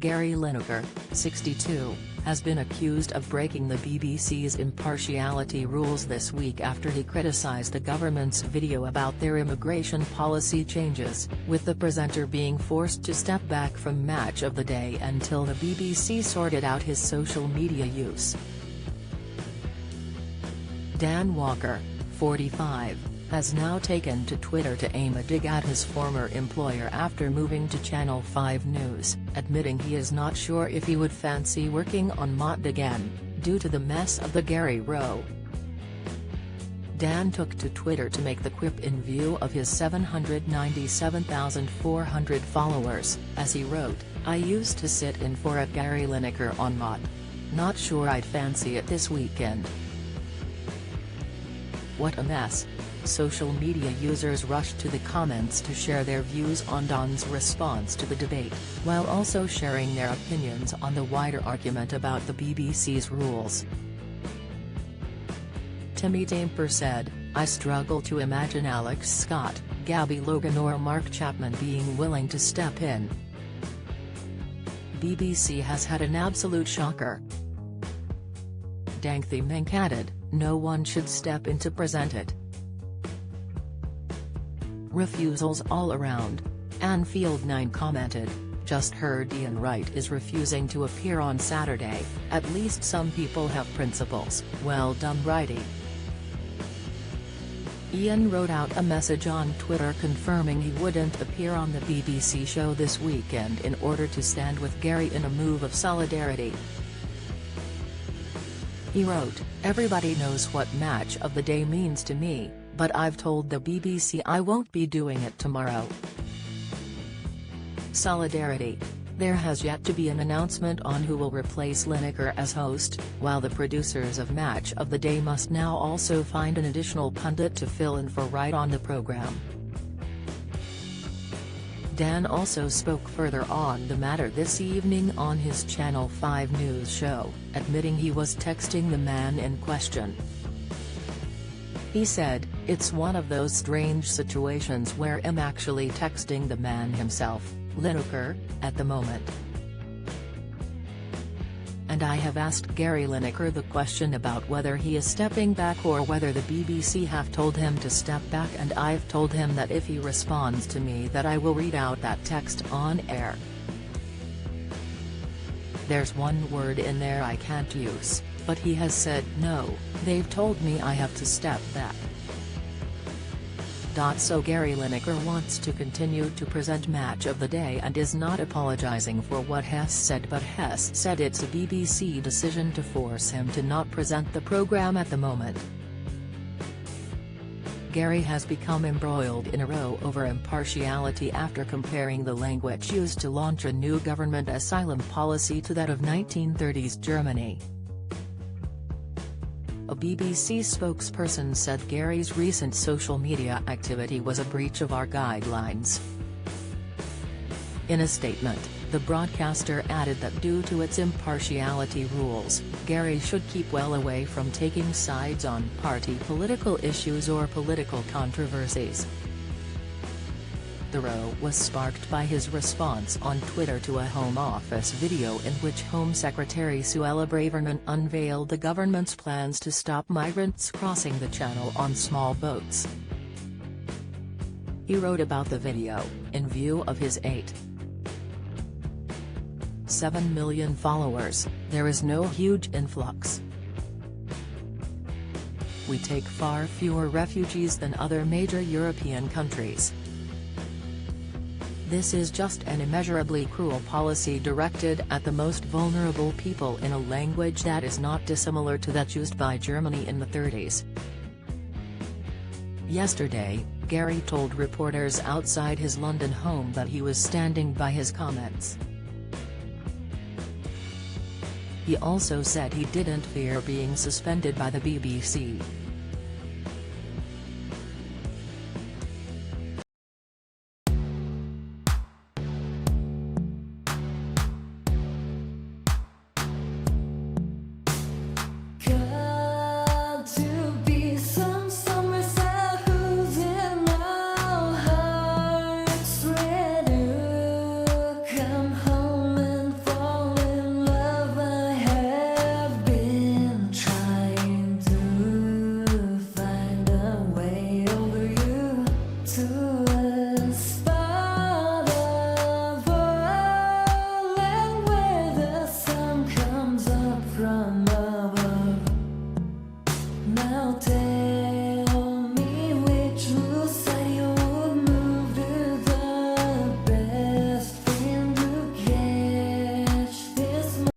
Gary Lineker, 62, has been accused of breaking the BBC's impartiality rules this week after he criticised the government's video about their immigration policy changes, with the presenter being forced to step back from Match of the Day until the BBC sorted out his social media use. Dan Walker, 45, has now taken to Twitter to aim a dig at his former employer after moving to Channel 5 News, admitting he is not sure if he would fancy working on MOTD again, due to the mess of the Gary Row. Dan took to Twitter to make the quip in view of his 797,400 followers, as he wrote, "I used to sit in for a Gary Lineker on MOTD. Not sure I'd fancy it this weekend. What a mess." Social media users rushed to the comments to share their views on Dan's response to the debate, while also sharing their opinions on the wider argument about the BBC's rules. Timmy Tamper said, "I struggle to imagine Alex Scott, Gabby Logan or Mark Chapman being willing to step in. BBC has had an absolute shocker." Dankthi Mink added, "No one should step in to present it. Refusals all around." Anfield 9 commented, "Just heard Ian Wright is refusing to appear on Saturday. At least some people have principles. Well done, Wrighty." Ian wrote out a message on Twitter confirming he wouldn't appear on the BBC show this weekend in order to stand with Gary in a move of solidarity. He wrote, "Everybody knows what Match of the Day means to me, but I've told the BBC I won't be doing it tomorrow. Solidarity. There has yet to be an announcement on who will replace Lineker as host, while the producers of Match of the Day must now also find an additional pundit to fill in for Wright on the programme." Dan also spoke further on the matter this evening on his Channel 5 News show, admitting he was texting the man in question. He said, "It's one of those strange situations where I'm actually texting the man himself, Lineker, at the moment. And I have asked Gary Lineker the question about whether he is stepping back or whether the BBC have told him to step back, and I've told him that if he responds to me that I will read out that text on air. There's one word in there I can't use, but he has said no, they've told me I have to step back." So Gary Lineker wants to continue to present Match of the Day and is not apologizing for what Hess said, but Hess said it's a BBC decision to force him to not present the programme at the moment. Gary has become embroiled in a row over impartiality after comparing the language used to launch a new government asylum policy to that of 1930s Germany. A BBC spokesperson said Gary's recent social media activity was a breach of our guidelines. In a statement, the broadcaster added that due to its impartiality rules, Gary should keep well away from taking sides on party political issues or political controversies. The row was sparked by his response on Twitter to a Home Office video in which Home Secretary Suella Braverman unveiled the government's plans to stop migrants crossing the channel on small boats. He wrote about the video, in view of his 8.7 million followers, there is no huge influx. We take far fewer refugees than other major European countries. This is just an immeasurably cruel policy directed at the most vulnerable people in a language that is not dissimilar to that used by Germany in the 30s. Yesterday, Gary told reporters outside his London home that he was standing by his comments. He also said he didn't fear being suspended by the BBC.